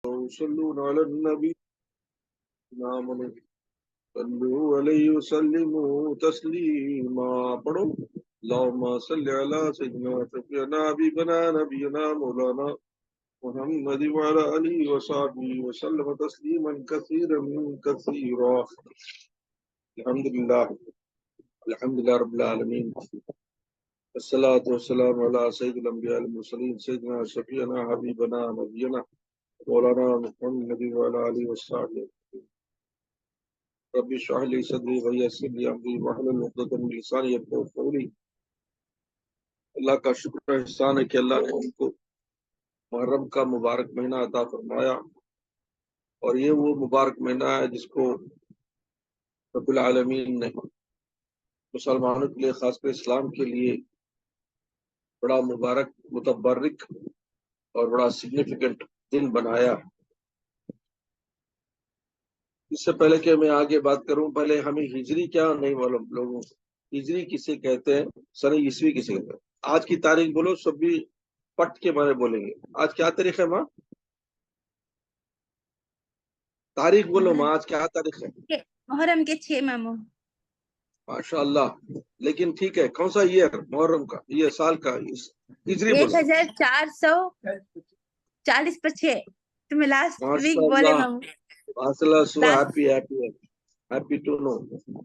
युसल्लूना Alan नबी आमनू सल्लु अलैहि वसल्लिमू तस्लीमा। पढ़ो अल्लाहुम्मा सल्लि अला सय्यिदिना सफियना हबीबना नबीना मौलाना मुहम्मद व अला आलिहि व सहबिहि व सल्लम तस्लीमन कसीरन कसीरा। अल्हम्दुलिल्लाह अल्हम्दुलिल्लाह रब्बिल आलमीन अस्सलातु वस्सलामु अला सय्यिदिल अंबिया वल मुरसलीन सय्यिदिना शफीअना हबीबना नबीना मौलाना मुहम्मद व अला आलिहि व सहबिहि। रब्बि इश्रह ली सदरी व यस्सिर ली अमरी वहलुल उक़दतम मिन लिसानी यफ़क़हू क़ौली। अल्लाह का शुक्र एहसान है कि अल्लाह ने हमको मुहर्रम का मुबारक महीना अता फरमाया, और ये वो मुबारक महीना है जिसको रब्बुल आलमीन ने मुसलमानों के लिए, खासकर इस्लाम के लिए बड़ा मुबारक, मुतबर्रिक और बड़ा सिग्निफिकेंट दिन बनाया। इससे पहले कि मैं आगे बात करूं, पहले हमें हिजरी क्या नहीं मालूम लोगों को। हिजरी किसे कहते हैं, सन ईस्वी किसे कहते हैं। आज की तारीख बोलो, सब भी पट के मारे बोलेंगे। आज क्या तारीख है माँ? तारीख बोलो माँ, आज क्या तारीख है? मुहर्रम के 6 मामू। माशाअल्लाह। लेकिन ठीक है, कौन सा ईयर मुहर्रम का, ये साल का, हिजरी बोलो। 1440/6। तुम्हें लास्ट वीक बोले माशाअल्लाह मामू। माशाअल्लाह। So last happy happy happy to know,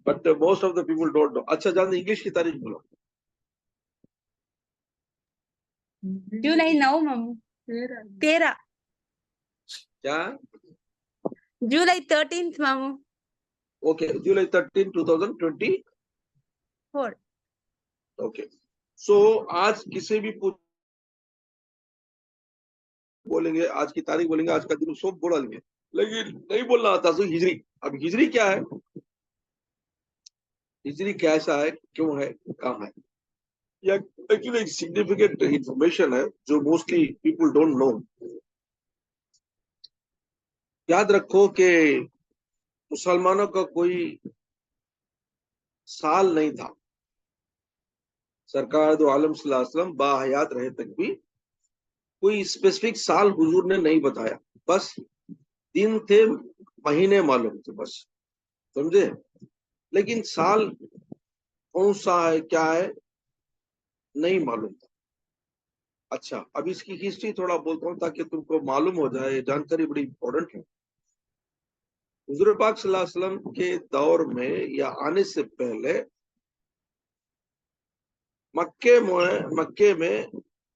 but most of the people don't know. अच्छा जानते, इंग्लिश की तारीख बोलो। जुलाई 9 मामू। 13 क्या? जुलाई 13 मामू। ओके, जुलाई 13, 2024। 4 ओके, सो आज किसी भी बोलेंगे, आज की तारीख बोलेंगे, आज का दिन सब बोल लेंगे, लेकिन नहीं बोलना आता तो हिजरी। अब हिजरी क्या है, हिजरी कैसा है, क्यों है, कहाँ है, या एक्चुअली एक सिग्निफिकेंट इंफॉर्मेशन है जो मोस्टली पीपल डोंट नो। याद रखो कि मुसलमानों का कोई साल नहीं था। सरकार दो आलम सल्लल्लाहु अलैहि वसल्लम बाहयात रहे तक भी कोई स्पेसिफिक साल हुजूर ने नहीं बताया। बस दिन थे, महीने मालूम थे, बस, समझे। लेकिन साल कौन सा है, क्या है, नहीं मालूम था। अच्छा, अब इसकी हिस्ट्री थोड़ा बोलता हूँ ताकि तुमको मालूम हो जाए, जानकारी बड़ी इंपॉर्टेंट है। हुजूर पाक सल्लल्लाहु अलैहि वसल्लम के दौर में या आने से पहले मक्के में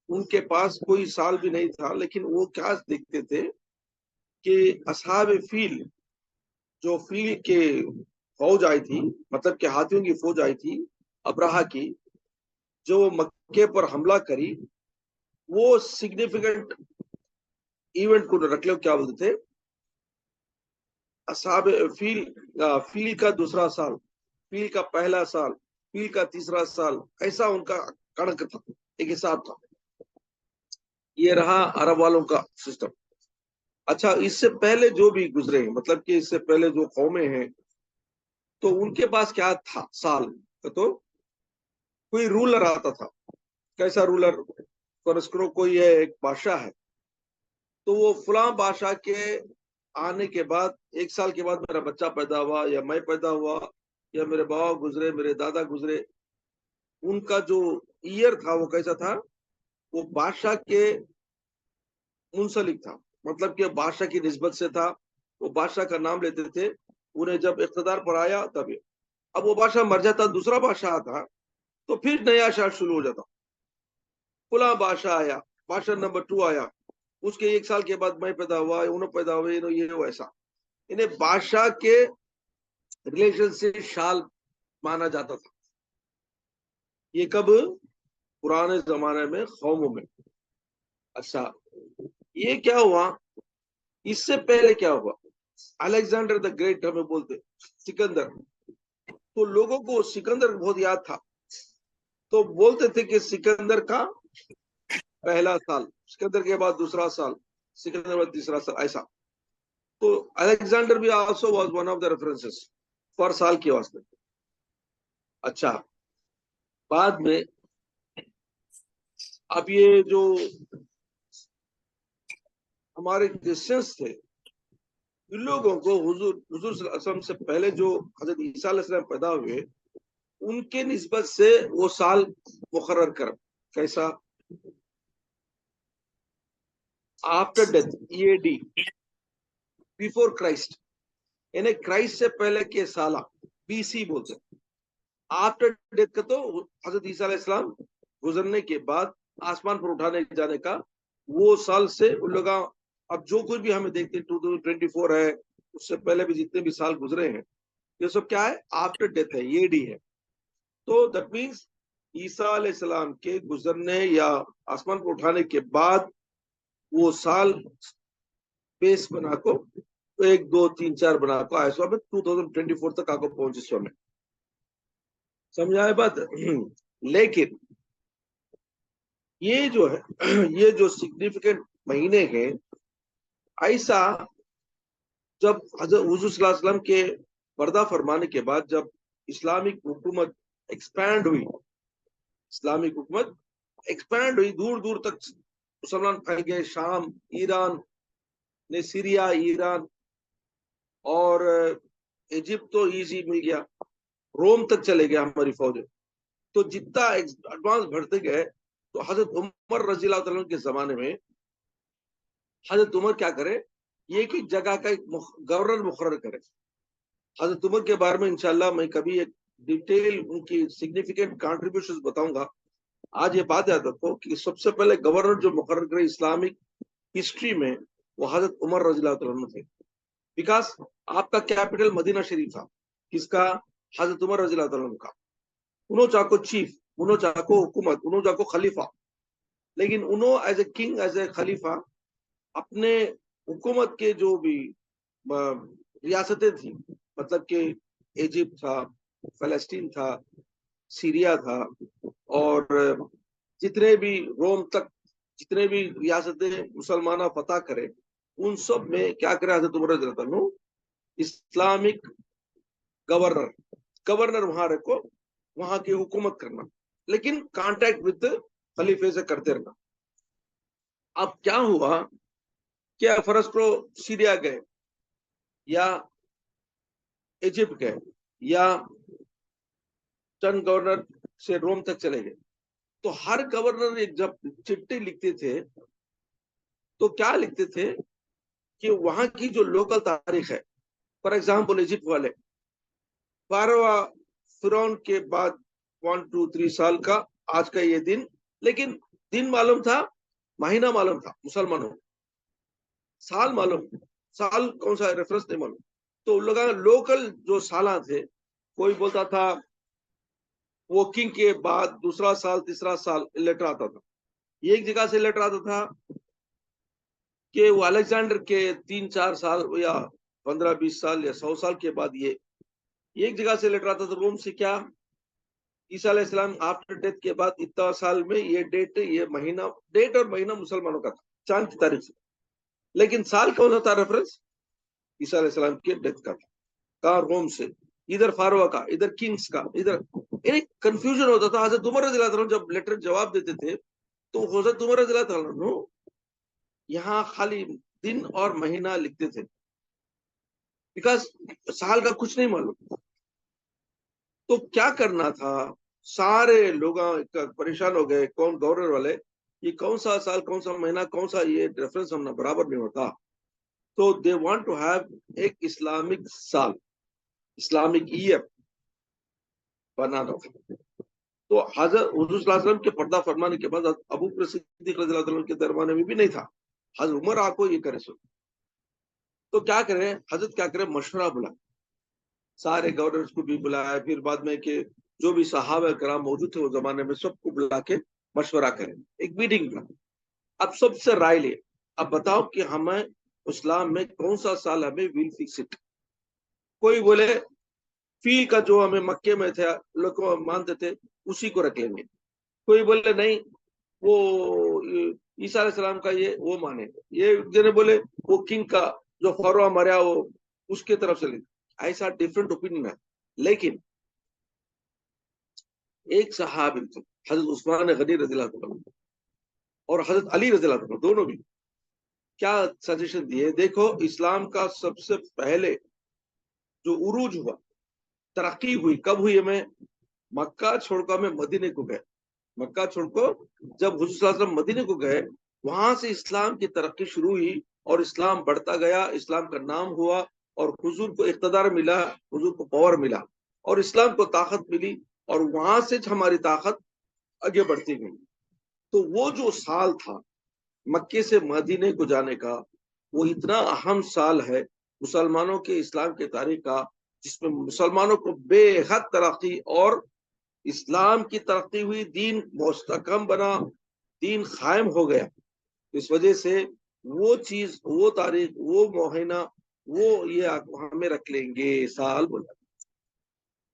उनके पास कोई साल भी नहीं था, लेकिन वो क्या देखते थे कि असहाब फील, जो फील के फौज आई थी, मतलब कि हाथियों की फौज आई थी अब्राहा की, जो मक्के पर हमला करी, वो सिग्निफिकेंट इवेंट को रख लो, क्या बोलते थे, असहाब फील, फील का दूसरा साल, फील का पहला साल, फील का तीसरा साल, ऐसा उनका कणक था, एक हिसाब था। ये रहा अरब वालों का सिस्टम। अच्छा, इससे पहले जो भी गुजरे, मतलब कि इससे पहले जो कौमें हैं, तो उनके पास क्या था साल, तो कोई रूलर आता था। कैसा रूलर? फर्ज करो कोई है, एक बादशाह है, तो वो फलां बादशाह के आने के बाद, 1 साल के बाद मेरा बच्चा पैदा हुआ, या मैं पैदा हुआ, या मेरे बाबा गुजरे, मेरे दादा गुजरे, उनका जो ईयर था वो कैसा था, वो बादशाह के मुंसलिक था, मतलब कि बादशाह की निस्बत से था। वो बादशाह का नाम लेते थे, उन्हें जब इख्तिदार पर आया तब। अब वो बादशाह मर जाता, दूसरा बादशाह आता, तो फिर नया शाह शुरू हो जाता। फला बादशाह आया, बादशाह नंबर 2 आया, उसके 1 साल के बाद मैं पैदा हुआ, उन्हें पैदा हुए, ये वैसा। इन्हें बादशाह के रिलेशन से शाल माना जाता था। ये कब? पुराने जमाने में, कौमों में। अच्छा, ये क्या हुआ, इससे पहले क्या हुआ, अलेक्जेंडर द ग्रेट हमें बोलते, सिकंदर, तो लोगों को सिकंदर बहुत याद था, तो बोलते थे कि सिकंदर का पहला साल, सिकंदर के बाद दूसरा साल, सिकंदर के बाद तीसरा साल, ऐसा। तो अलेक्जेंडर भी also was one of the references for साल के वास्ते। अच्छा, बाद में अब ये जो हमारे क्रिश्चियंस थे, इन लोगों को हुजूर हुजूर सल्लल्लाहु अलैहि वसल्लम से पहले जो हजरत ईसा अलैहिस्सलाम पैदा हुए, उनके निस्बत से वो साल मुकर्रर कर, कैसा, after death, EAD, before Christ, यानी क्राइस्ट से पहले के साला, BC बोलते हैं। आफ्टर डेथ का तो हजरत ईसा अलैहिस्सलाम गुजरने के बाद आसमान पर उठाने जाने का वो साल से उन लोग, अब जो कुछ भी हमें देखते हैं 2024 है, उससे पहले भी जितने भी साल गुजरे हैं, ये सब क्या है, आफ्टर डेथ है, EAD है। तो दैट मीन्स ईसा अलैहिस्सलाम के गुजरने या आसमान पर उठाने के बाद वो साल बेस बना को 1 2 3 4 बना को आया, 2024 तक आको पहुंचे समय, समझाए बात। लेकिन ये जो है, ये जो सिग्निफिकेंट महीने हैं, ऐसा जब हजरत हुजूर सल्लल्लाहु अलैहि वसल्लम के पर्दा फरमाने के बाद जब इस्लामिक हुकूमत एक्सपैंड हुई, इस्लामिक हुकूमत एक्सपैंड हुई, दूर दूर तक मुसलमान फैल गए, शाम, ईरान ने, सीरिया, ईरान और इजिप्ट तो इजी मिल गया, रोम तक चले गए हमारी फौज। तो जितना एडवांस बढ़ते गए, तो हजरत उमर रज़ी अल्लाह तआला के जमाने में हजरत उमर क्या करे, एक ही जगह का एक गवर्नर मुकर्रर करे। हजरत उमर के बारे में इंशाल्लाह मैं कभी एक डिटेल उनकी सिग्निफिकेंट कॉन्ट्रीब्यूशन बताऊंगा। आज ये बात याद रखो कि सबसे पहले गवर्नर जो मुकर्रर करे इस्लामिक हिस्ट्री में, वो हजरत उमर रज़ी अल्लाह तआला थे। बिकॉज आपका कैपिटल मदीना शरीफ था, किसका, हजरत उमर रज़ी अल्लाह तआला का। उन्हों चाको चीफ, उन्हों चाको हुकूमत, उन्हों चाको खलीफा, लेकिन उन्हों as a king, as a खलीफा, अपने हुकूमत के जो भी रियासतें थी, मतलब कि इजिप्ट था, फलस्तीन था, सीरिया था, और जितने भी रोम तक जितने भी रियासतें मुसलमान फतह करे, उन सब में क्या करे हजरत उमर रज़ी अल्लाह अन्हु, इस्लामिक गवर्नर, गवर्नर वहां रखो, वहां की हुकूमत करना, लेकिन कांटेक्ट विद खलीफे से करते रहना। अब क्या हुआ, क्या फर्ज करो सीरिया गए या इजिप्ट गए या चंद गवर्नर से रोम तक चले गए, तो हर गवर्नर एक जब चिट्ठी लिखते थे, तो क्या लिखते थे कि वहां की जो लोकल तारीख है, फॉर एग्जाम्पल इजिप्ट वाले, 12वां फिरौन के बाद 1 2 3 साल का आज का ये दिन, लेकिन दिन मालूम था, महीना मालूम था मुसलमानों, साल मालूम, साल कौन सा रेफरेंस नहीं मालूम। तो उन लोग लोकल जो साला थे, कोई बोलता था वो किंग के बाद दूसरा साल, तीसरा साल लेटर आता था। एक जगह से लेटर आता था कि वो अलेक्जेंडर के 3 4 साल या 15 20 साल या 100 साल के बाद ये, एक जगह से लेटर आता था रोम से, क्या, ईसा अलैहिस्सलाम आफ्टर डेथ के बाद इतना साल में ये डेट, ये महीना, डेट और महीना मुसलमानों का था, चांद की तारीख से, लेकिन साल कौन सा था रेफरेंस, ईसा अलैहिस्सलाम के डेथ का था, कहा रोम से, इधर फारवा का, इधर किंग्स का, इधर, यानी कंफ्यूजन होता था। हजरत उमर रज़ी अल्लाह अन्हु जब लेटर जवाब देते थे, तो हजरत उमर रज़ी अल्लाह अन्हु यहाँ खाली दिन और महीना लिखते थे, बिकॉज साल का कुछ नहीं मालूम। तो क्या करना था, सारे लोग परेशान हो गए, कौन गवर्नर वाले, ये कौन सा साल, कौन सा महीना, कौन सा ये रेफरेंस हमने बराबर नहीं होता। तो दे वांट टू हैव एक इस्लामिक साल, इस्लामिक ईयर बनाना था। तो हजरत हुजूर सल्लल्लाहु अलैहि वसल्लम के पर्दा फरमाने के बाद अबू बकर सिद्दीक रज़ी अल्लाह अन्हु के दरबार में भी नहीं था, हजरत उमर आको ये करे सो, तो क्या करें, हजरत क्या करें, मशवरा बुला, सारे गवर्नर्स को भी बुलाया, फिर बाद में कि जो भी सहाबा कराम मौजूद थे वो जमाने में, सबको बुला के मशवरा करें, एक मीटिंग का। अब सबसे राय ले, अब बताओ कि हमें इस्लाम में कौन सा साल हमें विल फिक्स इट। कोई बोले फील का जो हमें मक्के में थे लोग को मानते थे उसी को रख लेंगे, कोई बोले नहीं वो ईसा अलैहिस्सलाम का ये वो माने, ये जने बोले वो किंग का जो फरवा मरा वो उसके तरफ से ले, ऐसा डिफरेंट ओपिनियन है। लेकिन एक सहाबी थे हजरत उस्मान गनी रज़ी अल्लाह अन्हु और हजरत अली रज़ी अल्लाह अन्हु, दोनों भी क्या सजेशन दिए? देखो, इस्लाम का सबसे पहले जो उरूज हुआ, तरक्की हुई, कब हुई? हमें मक्का छोड़कर हमें मदीने को गए। मक्का छोड़कर जब हुजूर सल्लल्लाहु अलैहि वसल्लम मदीने को गए, वहां से इस्लाम की तरक्की शुरू हुई और इस्लाम बढ़ता गया, इस्लाम का नाम हुआ और हुजूर को इख्तदार मिला, हुजूर को पावर मिला और इस्लाम को ताकत मिली और वहां से हमारी ताकत आगे बढ़ती गई। तो वो जो साल था मक्के से मदीने को जाने का, वो इतना अहम साल है मुसलमानों के इस्लाम के तारीख का, जिसमें मुसलमानों को बेहद तरक्की और इस्लाम की तरक्की हुई, दीन मुस्तकम बना, दीन कायम हो गया। इस वजह से वो चीज, वो तारीख, वो महीना, वो ये हमें रख लेंगे साल बोला।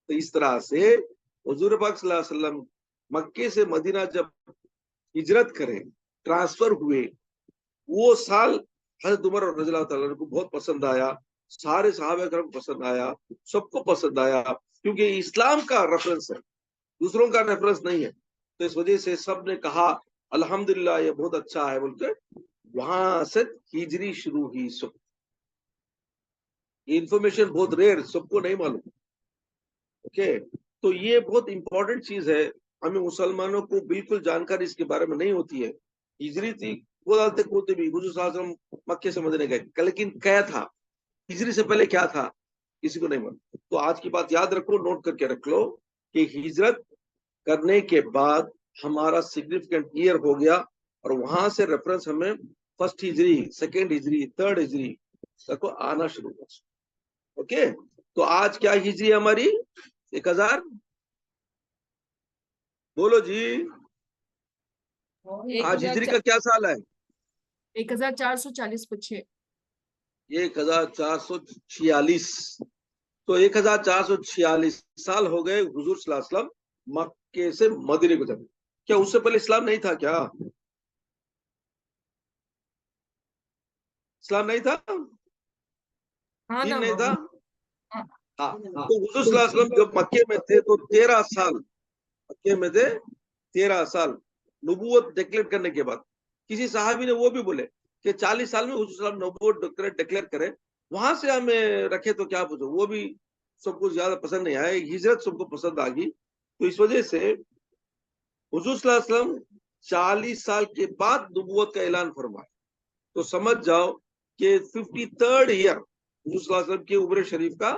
तो इस तरह से हुजूर पाक सल्लल्लाहु अलैहि वसल्लम मक्के से मदीना जब हिजरत करें, ट्रांसफर हुए, वो साल हजरत उमर रज़ियल्लाहु ताला को बहुत पसंद आया, सारे सहाबा करम को पसंद आया, सबको पसंद आया, क्योंकि इस्लाम का रेफरेंस है, दूसरों का रेफरेंस नहीं है। तो इस वजह से सब ने कहा अल्हम्दुलिल्लाह ये बहुत अच्छा है बोल के वहां से हिजरी शुरू हुई। सब ये इंफॉर्मेशन बहुत रेयर, सबको नहीं मालूम। ओके, तो ये बहुत इंपॉर्टेंट चीज है, हमें मुसलमानों को बिल्कुल जानकारी इसके बारे में नहीं होती है। हिजरी थी वो डालते कूदते भी हुजूर सल्लल्लाहु अलैहि वसल्लम मक्के से मदीने गए, लेकिन क्या था हिजरी से पहले, क्या था किसी को नहीं मालूम। तो आज की बात याद रखो, नोट करके रख लो कि हिजरत करने के बाद हमारा सिग्निफिकेंट ईयर हो गया और वहां से रेफरेंस हमें फर्स्ट हिजरी, सेकेंड हिजरी, थर्ड हिजरी तक आना शुरू हुआ। ओके, तो आज क्या हिजरी हमारी? 1000, बोलो जी। आज हिजरी का क्या साल है? 1446 1446। तो 1446 साल हो गए हुजूर सल्लल्लाहु अलैहि वसल्लम मक्के से मदीने को जब। क्या उससे पहले इस्लाम नहीं था क्या? इस्लाम नहीं था, हाँ दीन ना नहीं था। हाँ। हाँ, तो हुजूर सल्लल्लाहु अलैहि वसल्लम जब मक्के में थे तो 13 साल मक्के में थे, 13 साल नबूवत डिक्लेयर करने के बाद। किसी साहबी ने वो भी बोले कि 40 साल में हुजूर सल्लल्लाहु अलैहि वसल्लम नबूवत डिक्लेयर करे, वहां से हमें रखे तो क्या पूछो, वो भी सबको ज्यादा पसंद नहीं आया, हिजरत सबको पसंद आ गई। तो इस वजह से हुजूर सल्लल्लाहु अलैहि वसल्लम 40 साल के बाद नबूवत का ऐलान फरमाया। तो समझ जाओ कि 53rd ईयर हुजूर सल्लल्लाहु अलैहि वसल्लम की उम्र शरीफ का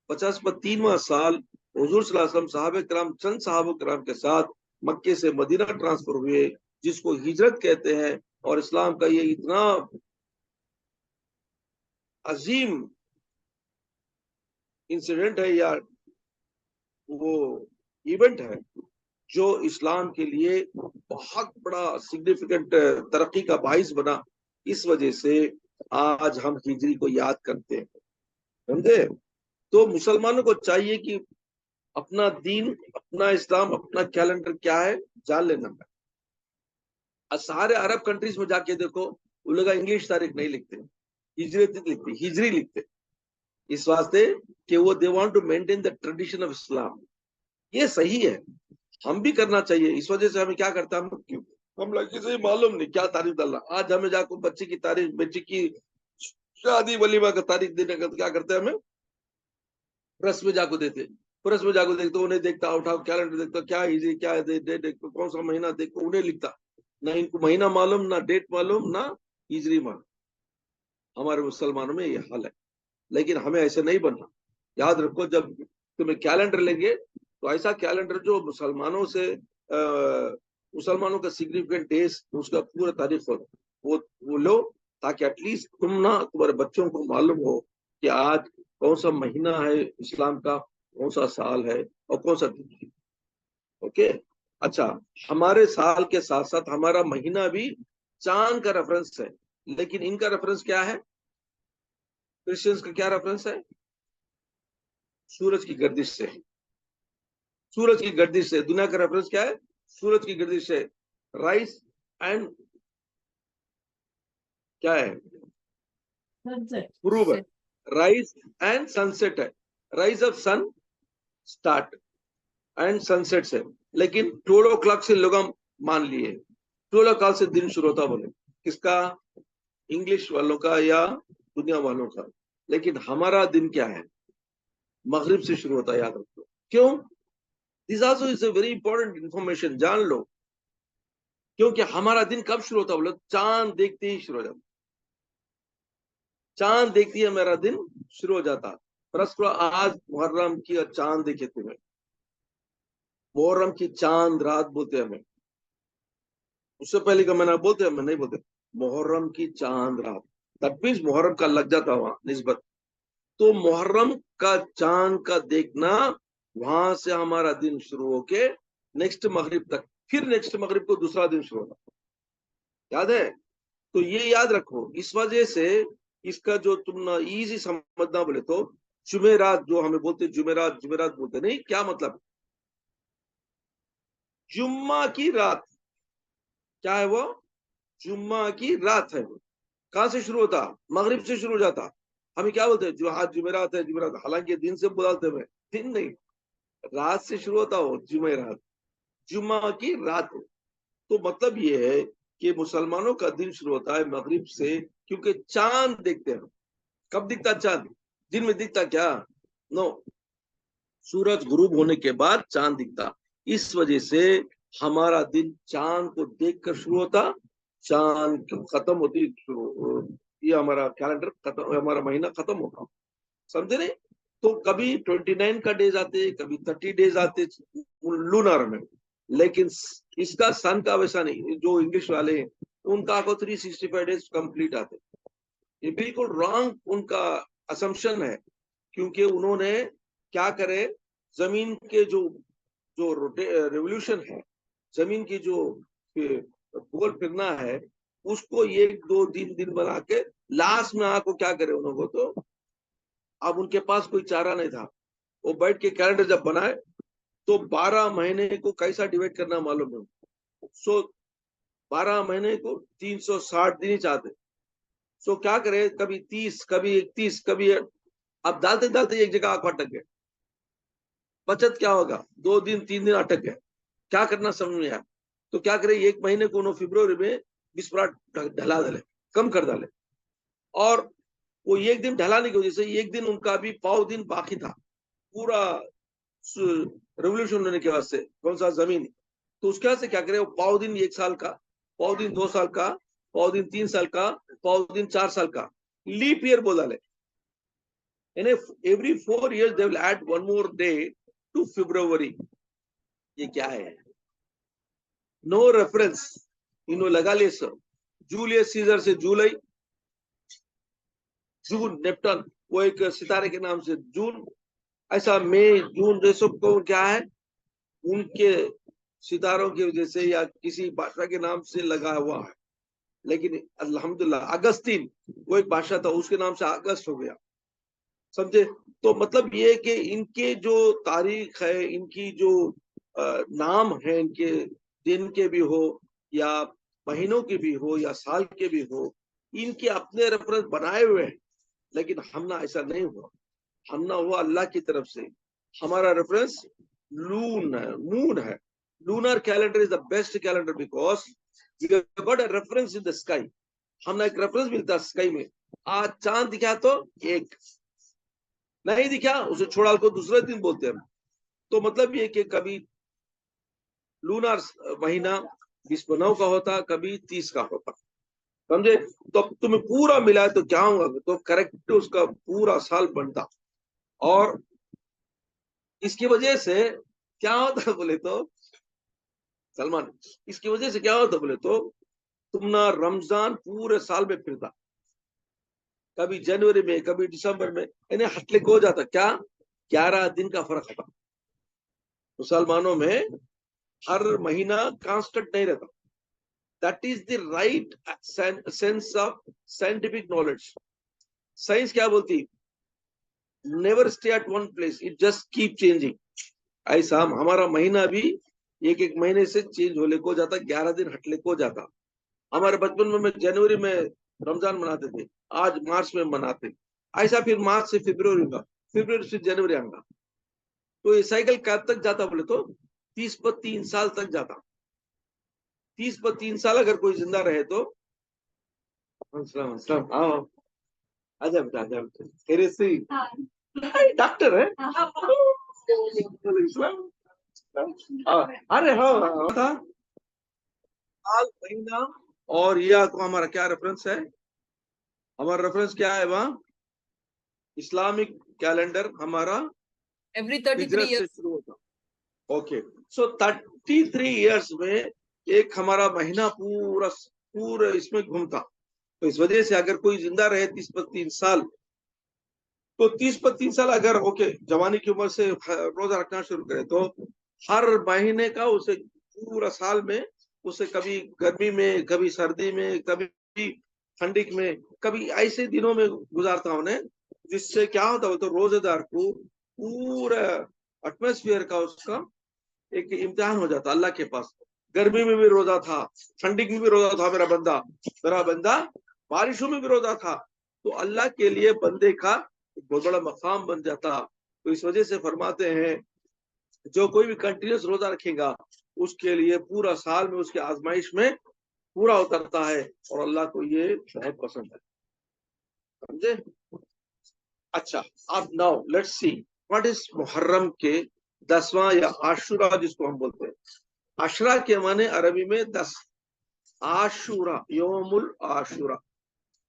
53वां साल हुजूर सल्लल्लाहु अलैहि वसल्लम साहबे कराम, चंद साहब कराम के साथ मक्के से मदीना ट्रांसफर हुए, जिसको हिजरत कहते हैं। और इस्लाम का ये इतना अजीम इंसिडेंट है या वो इवेंट है जो इस्लाम के लिए बहुत बड़ा सिग्निफिकेंट तरक्की का बाइस बना। इस वजह से आज हम हिजरी को याद करते हैं, समझे? तो मुसलमानों को चाहिए कि अपना दीन, अपना इस्लाम, अपना कैलेंडर क्या है जान लेना है। सारे अरब कंट्रीज में जाके देखो, वो लोग इंग्लिश तारीख नहीं लिखते, हिजरत लिखते, हिजरी लिखते, इस वास्ते कि वो they want to maintain the tradition of Islam. ये सही है, हम भी करना चाहिए। इस वजह से हमें क्या करता है, हम लोग किसी मालूम नहीं क्या तारीख डालना। आज हमें जाकर बच्चे की तारीख, बच्चे की शादी वलीमा का तारीख देने का, तो क्या करते हैं, हमें प्रेस में जाकर देते, प्रेस में जाकर देखते, उन्हें देखता, उठाओ कैलेंडर देखता, क्या हिजरी, क्या डेट देखो, कौन सा महीना देखो, उन्हें लिखता। ना इनको महीना मालूम, ना डेट मालूम, ना हिजरी मालूम। हमारे मुसलमानों में ये हाल है, लेकिन हमें ऐसे नहीं बनना। याद रखो, जब तुम्हें कैलेंडर लेंगे तो ऐसा कैलेंडर जो मुसलमानों का सिग्निफिकेंट डेज, उसका पूरा तारीख हो वो लो, ताकि एटलीस्ट तुम ना, तुम्हारे बच्चों को मालूम हो कि आज कौन सा महीना है इस्लाम का, कौन सा साल है और कौन सा दिन है। ओके, अच्छा, हमारे साल के साथ साथ हमारा महीना भी चांद का रेफरेंस है, लेकिन इनका रेफरेंस क्या है? क्रिश्चियंस का क्या रेफरेंस है? सूरज की गर्दिश से। सूरज की गर्दिश से दुनिया का रेफरेंस क्या है? सूरज की गर्दिश से। राइज एंड क्या है? पूर्व है। राइज एंड सनसेट है। Rise of sun start and sunset से, लेकिन 12 o'clock से लोग हम मान लिए, 12 o'clock से दिन शुरू होता बोले। किसका? इंग्लिश वालों का या दुनिया वालों का, लेकिन हमारा दिन क्या है? मगरिब से शुरू होता है, याद रखो। क्यों? This also is a very important information, जान लो। क्योंकि हमारा दिन कब शुरू होता है? बोलो, चांद देखते ही शुरू हो जाता। चांद देखती है मेरा दिन शुरू हो जाता। फर्ज करो आज मुहर्रम की चांद देखे तुम्हें, मुहर्रम की चांद रात बोलते हैं हमें, उससे पहले का महीना बोलते हैं, हमें नहीं बोलते। मुहर्रम की चांद रात, दैट मीन्स मुहर्रम का लग जाता वहां निस्बत। तो मुहर्रम का चांद का देखना, वहां से हमारा दिन शुरू होके नेक्स्ट मगरिब तक, फिर नेक्स्ट मगरिब को दूसरा दिन शुरू होता, याद है? तो ये याद रखो। इस वजह से इसका जो तुम ना इजी समझना बोले तो, जुमेरात जो हमें बोलते, जुमेरात जुमेरात बोलते नहीं, क्या मतलब? जुम्मा की रात। क्या है वो? जुम्मा की रात है वो। कहां से शुरू होता? मगरिब से शुरू हो जाता। हमें क्या बोलते हैं? जो आज जुमेरात है, जुमेरात, हालांकि दिन से बुलाते हुए, दिन नहीं, रात से शुरू होता हो जुमेरात, जुम्मा की रात। तो मतलब ये है कि मुसलमानों का दिन शुरू होता है मगरिब से, क्योंकि चांद देखते हैं। कब दिखता चांद? दिन में दिखता क्या? नो, सूरज गुरूब होने के बाद चांद दिखता। इस वजह से हमारा दिन चांद को देखकर शुरू होता, चांद खत्म होती ये हमारा कैलेंडर खत्म, हमारा महीना खत्म होता। समझे नहीं? तो कभी 29 का डेज आते, कभी 30 डेज आते लूनर में, लेकिन इसका सन का वैसा नहीं। जो इंग्लिश वाले हैं उनका को 365 डेज कंप्लीट आते। ये बिल्कुल रॉन्ग उनका असम्पशन है, क्योंकि उन्होंने क्या करे, जमीन के जो जो रेवोल्यूशन है, जमीन की जो गोल फिरना है, उसको एक दो तीन दिन बना के लास्ट में आको क्या करे उन्होंने, तो अब उनके पास कोई चारा नहीं था। वो बैठ के कैलेंडर जब बनाए तो 12 महीने को कैसा डिवाइड करना मालूम है। सो 12 महीने को 360 दिन ही चाहते। सो क्या करे, कभी 30, कभी 31, कभी, अब डालते डालते एक जगह आंख अटक गए। बचत क्या होगा? 2 दिन 3 दिन अटक गए, क्या करना समझ में आया। तो क्या करे, एक महीने को फरवरी में बिस्परा ढला डाले, कम कर डाले। और वो एक दिन ढलाने की वजह से एक दिन उनका भी पाव दिन बाकी था पूरा रेवोल्यूशन होने के वास्ते। कौन सा? जमीन। तो उसके बाद से क्या करे, वो पाव दिन 1 साल का, पाव दिन 2 साल का, पाव दिन 3 साल का, पाव दिन 4 साल का, लीप ईयर बोला ले। Every 4 years they will add one more day to February। ये क्या है? नो रेफरेंस, इन्हों लगा ले सर। जूलियस सीजर से जुलाई, जून नेप्टन, वो एक सितारे के नाम से जून, ऐसा मई जून, ये सब को क्या है, उनके सितारों की वजह से या किसी भाषा के नाम से लगा हुआ है। लेकिन अल्हम्दुलिल्लाह अगस्तीन, वो एक भाषा था, उसके नाम से अगस्त हो गया। समझे? तो मतलब ये कि इनके जो तारीख है, इनकी जो नाम है, इनके दिन के भी हो या महीनों के भी हो या साल के भी हो, इनके अपने रेफरेंस बनाए हुए हैं। लेकिन हमना ऐसा नहीं हुआ, हमना हुआ अल्लाह की तरफ से। हमारा रेफरेंस लून है, मून है। Lunar calendar is the best calendar because we have got a reference in the sky. हमने एक रेफरेंस मिलता है स्काई में। आज चांद दिखा तो एक, नहीं दिखा उसे छोड़ा को दूसरे दिन बोलते हैं। तो मतलब ये कि कभी लूनर महीना 29 का होता, कभी 30 का होता। समझे? तो तुम्हें पूरा मिला तो क्या होगा, तो करेक्ट उसका पूरा साल बनता। और इसकी वजह से क्या होता बोले तो सलमान, इसकी वजह से क्या होता बोले तो, तुम ना रमजान पूरे साल में फिरता, कभी जनवरी में, कभी दिसंबर में, यानी हटले को हो जाता। क्या? 11 दिन का फर्क होता। मुसलमानों में हर महीना कांस्टेंट नहीं रहता। That is the right sense of scientific knowledge. Science क्या बोलती? Never stay at one place, it just keep changing. ऐसा हमारा महीना भी एक एक महीने से चेंज होने को जाता, 11 दिन हटले को जाता। हमारे बचपन में जनवरी में रमजान मनाते थे, आज मार्च में मनाते। ऐसा फिर मार्च से फरवरी होगा, फरवरी से जनवरी आएगा। तो ये साइकिल कब तक जाता बोले तो 30 पर 3 साल तक जाता। 30 पर 3 साल अगर कोई जिंदा रहे तो अस्सलाम अस्सलाम आओ आजा बेटा आजा बेटा तेरे से डॉक्टर है अरे हाँ था साल महीना और यह को हमारा क्या रेफरेंस है हमारा रेफरेंस क्या है वहाँ इस्लामिक कैलेंडर हमारा Every 33 हिजरत से years. शुरू होता ओके सो 33 इयर्स में एक हमारा महीना पूरा पूरा इसमें घूमता तो इस वजह से अगर कोई जिंदा रहे 30-32 साल तो 30-32 साल अगर ओके जवानी की उम्र से रोजा रखना शुरू करे तो हर महीने का उसे पूरा साल में उसे कभी गर्मी में कभी सर्दी में कभी ठंडी में कभी ऐसे दिनों में गुजारता उन्हें जिससे क्या होता है तो रोजेदार को पूरा एटमोस्फियर का उसका एक इम्तिहान हो जाता अल्लाह के पास गर्मी में भी रोजा था ठंडी में भी रोजा था मेरा बंदा बारिशों में भी रोजा था तो अल्लाह के लिए बंदे का बहुत बड़ा मकाम बन जाता तो इस वजह से फरमाते हैं जो कोई भी कंटिन्यूस रोजा रखेगा उसके लिए पूरा साल में उसकी आजमाइश में पूरा उतरता है और अल्लाह को ये बहुत पसंद है समझे अच्छा अब now let's see what is Muharram के 10वां या आशुरा जिसको हम बोलते हैं अशरा के माने अरबी में 10 आशुरा योमुल आशुरा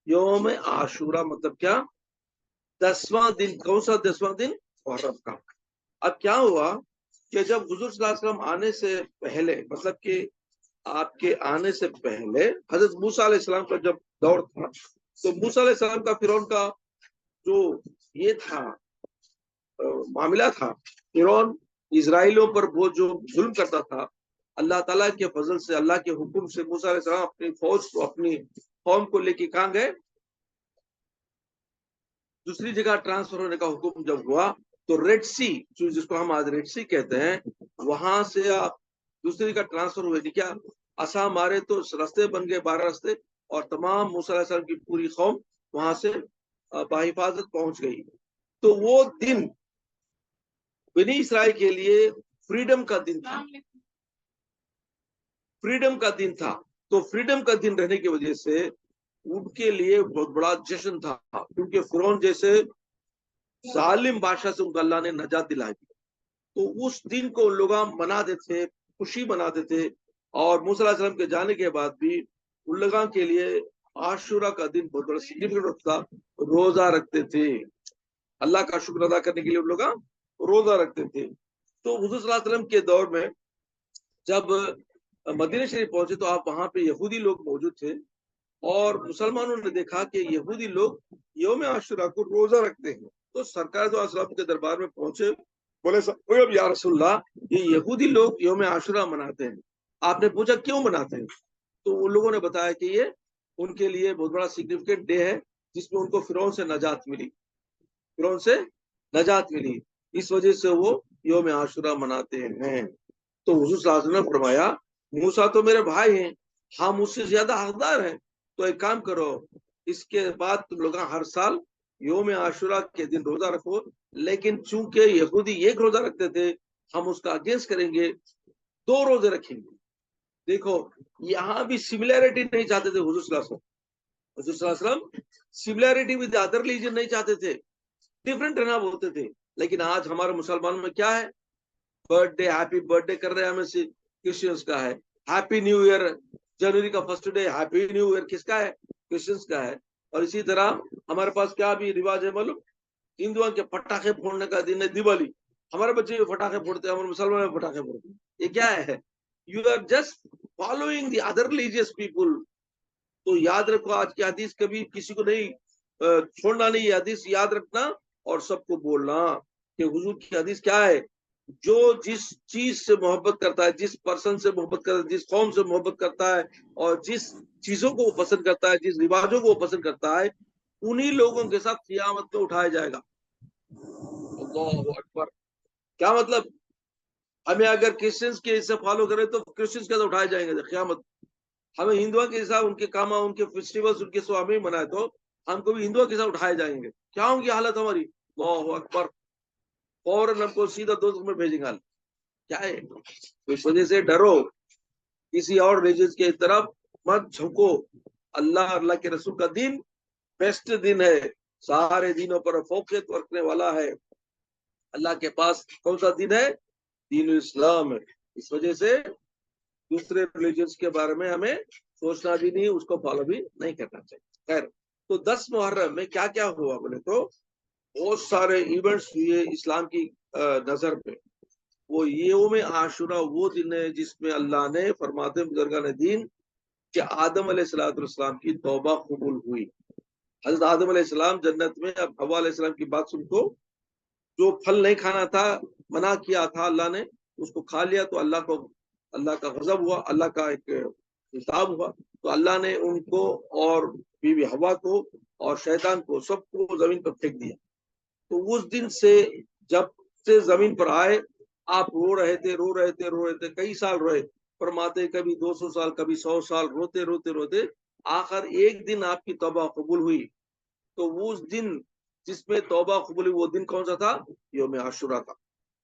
योम आशुरा मतलब क्या 10वां दिन कौन सा 10वां दिन मुहर्रम का अब क्या हुआ कि जब हुजूर सल्लल्लाहु अलैहि वसल्लम आने से पहले मतलब कि आपके आने से पहले हजरत मूसा अलैहिस्सलाम का जब दौर था तो मूसा अलैहिस्सलाम का फिरौन का जो ये था मामला था फिरौन इजराइलियों पर वो जो जुल्म करता था अल्लाह ताला के फजल से अल्लाह के हुक्म से मूसा अलैहिस्सलाम अपनी फौज को अपनी कौम को लेके कहाँ गए दूसरी जगह ट्रांसफर होने का हुक्म जब हुआ तो रेड सी जिसको हम आज रेड सी कहते हैं वहां से आप दूसरी जगह ट्रांसफर हुए नहीं क्या आसा मारे तो रास्ते बन गए 12 रास्ते और तमाम मूसा अलैहिस्सलाम की पूरी कौम वहां से बाहिफाजत पहुंच गई तो वो दिन बनी इसराइल के लिए फ्रीडम का दिन था फ्रीडम का दिन था तो फ्रीडम का दिन रहने की वजह से उनके लिए बहुत बड़ा जश्न था क्योंकि फिरौन जैसे जालिम बादशाह से उनको अल्लाह ने नजात दिलाई तो उस दिन को लोग मनाते थे खुशी मनाते थे और मूसा अलैहि सलाम के जाने के बाद भी उन लोगों के लिए आशुरा का दिन बहुत बड़ा सिग्निफिकेंट था रोजा रखते थे अल्लाह का शुक्र अदा करने के लिए उन लोग रोजा रखते थे तो हुजूर सल्लल्लाहु अलैहि वसल्लम के दौर में जब मदीना शरीफ पहुंचे तो आप वहां पे यहूदी लोग मौजूद थे और मुसलमानों ने देखा कि यहूदी लोग यौम आशुरा को रोजा रखते हैं तो सरकार तो असलाम के दरबार में पहुंचे बोले अब या रसूलल्लाह ये यहूदी लोग यौम आशुरा मनाते हैं आपने पूछा क्यों मनाते हैं तो उन लोगों ने बताया कि ये उनके लिए बहुत बड़ा सिग्निफिकेंट डे है जिसमें उनको फिरौन से नजात मिली फिरौन से नजात मिली इस वजह से वो यौम आशुरा मनाते हैं तो हुजूर सल्लल्लाहु अलैहि वसल्लम ने फरमाया मूसा तो मेरे भाई हैं हम उससे ज्यादा हकदार हैं तो एक काम करो इसके बाद तुम लोग हर साल यौम आशुरा के दिन रोजा रखो लेकिन चूंकि यहूदी एक रोजा रखते थे हम उसका अगेंस्ट करेंगे 2 रोजे रखेंगे देखो यहाँ भी सिमिलैरिटी नहीं चाहते थे हुजूर सल्लल्लाहु अलैहि वसल्लम सिमिलैरिटी विद अदर रिलीजन नहीं चाहते थे डिफरेंट रहना बोलते थे लेकिन आज हमारे मुसलमानों में क्या है बर्थडे हैप्पी बर्थडे कर रहे हैं हमें से क्रिश्चियंस का है हैप्पी न्यू ईयर जनवरी का first day happy new year किसका है क्रिश्चियंस का है और इसी तरह हमारे पास क्या भी रिवाज है मालूम हिंदुओं के पटाखे फोड़ने का दिन है दिवाली हमारे बच्चे भी पटाखे फोड़ते हैं हमारे मुसलमान भी पटाखे फोड़ते हैं ये क्या है you are just following the other religious people तो याद रखो आज की हदीस कभी किसी को नहीं छोड़ना नहीं हदीस याद रखना और सबको बोलना कि हुजूर की हदीस क्या है जो जिस चीज से मोहब्बत करता है जिस पर्सन से मोहब्बत करता है जिस कौम से मोहब्बत करता है और जिस चीजों को वो पसंद करता है जिस रिवाजों को वो पसंद करता है उन्हीं लोगों के साथ क़यामत में उठाया जाएगा अल्लाहु अकबर क्या मतलब हमें अगर क्रिश्चियंस के हिस्से फॉलो करें तो क्रिश्चियंस के साथ उठाए जाएंगे क़यामत हमें हिंदुओं के हिसाब उनके काम उनके फेस्टिवल्स उनके सो हमें मनाए तो हमको भी हिंदुओं के साथ उठाए जाएंगे क्या होंगी हालत हमारी अल्लाहु अकबर फौरन हमको सीधा दोस्त में भेजेंगे क्या है तो इस वजह से डरो किसी और रिलीजन के तरफ मत झुको अल्लाह के रसूल का दिन बेस्ट दिन है, सारे दिनों पर फौकियत रखने वाला है। अल्लाह के पास कौन सा दिन है? दीन इस्लाम है। इस वजह से दूसरे रिलीजन्स के बारे में हमें सोचना भी नहीं, उसको फॉलो भी नहीं करना चाहिए। खैर, तो 10 मुहर्रम में क्या क्या हुआ बोले तो बहुत सारे इवेंट्स हुए इस्लाम की नजर पे। वो यौम आशुरा वो दिन है जिसमें अल्लाह ने फरमाते बुजुर्गान दीन कि आदम अलैहिस्सलाम की तौबा कबूल हुई। हजरत आदम अलैहिस्सलाम जन्नत में, अब हवा अलैहिस्सलाम की बात सुनको, जो फल नहीं खाना था, मना किया था अल्लाह ने, उसको खा लिया तो अल्लाह का गजब हुआ, अल्लाह का एक हिसाब हुआ। तो अल्लाह ने उनको और बीवी हवा को और शैतान को सबको जमीन पर फेंक दिया। तो उस दिन से जब से जमीन पर आए, आप रो रहे थे, कई साल रोए, फरमाते कभी 200 साल, कभी 100 साल, रोते रोते रोते आखिर एक दिन आपकी तौबा कबूल हुई। तो उस दिन जिसमें तौबा कबूल हुई, वो दिन कौन सा था? यौम आशुरा था।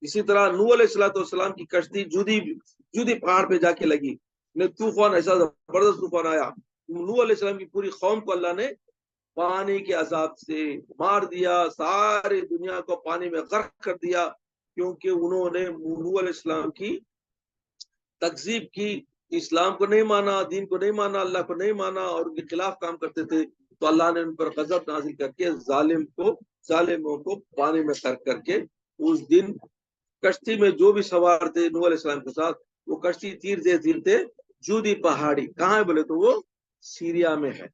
इसी तरह नूह अलैहिस्सलाम की कश्ती जूदी पहाड़ पे जाके लगी, तूफान, ऐसा जबरदस्त तूफान आया, नूह अलैहिस्सलाम की पूरी कौम को अल्लाह ने पानी के अजाब से मार दिया, सारी दुनिया को पानी में गर्क कर दिया, क्योंकि उन्होंने नूह अलैहिस्सलाम की तकजीब की, इस्लाम को नहीं माना, दीन को नहीं माना, अल्लाह को नहीं माना और उनके खिलाफ काम करते थे। तो अल्लाह ने उन पर गजब नाजिल करके जालिमों को पानी में गर्क करके, उस दिन कश्ती में जो भी सवार थे नूह अलैहिस्सलाम के साथ, वो कश्ती तीरते जूदी पहाड़ी कहाँ है बोले तो वो सीरिया में है।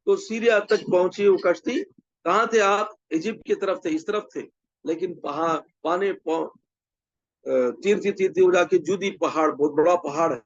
तो सीरिया तक पहुंची वो कश्ती। कहाँ थे आप? इजिप्ट की तरफ थे, इस तरफ थे, लेकिन पानी तीरती हो जाके जूदी पहाड़, बहुत बड़ा पहाड़ है,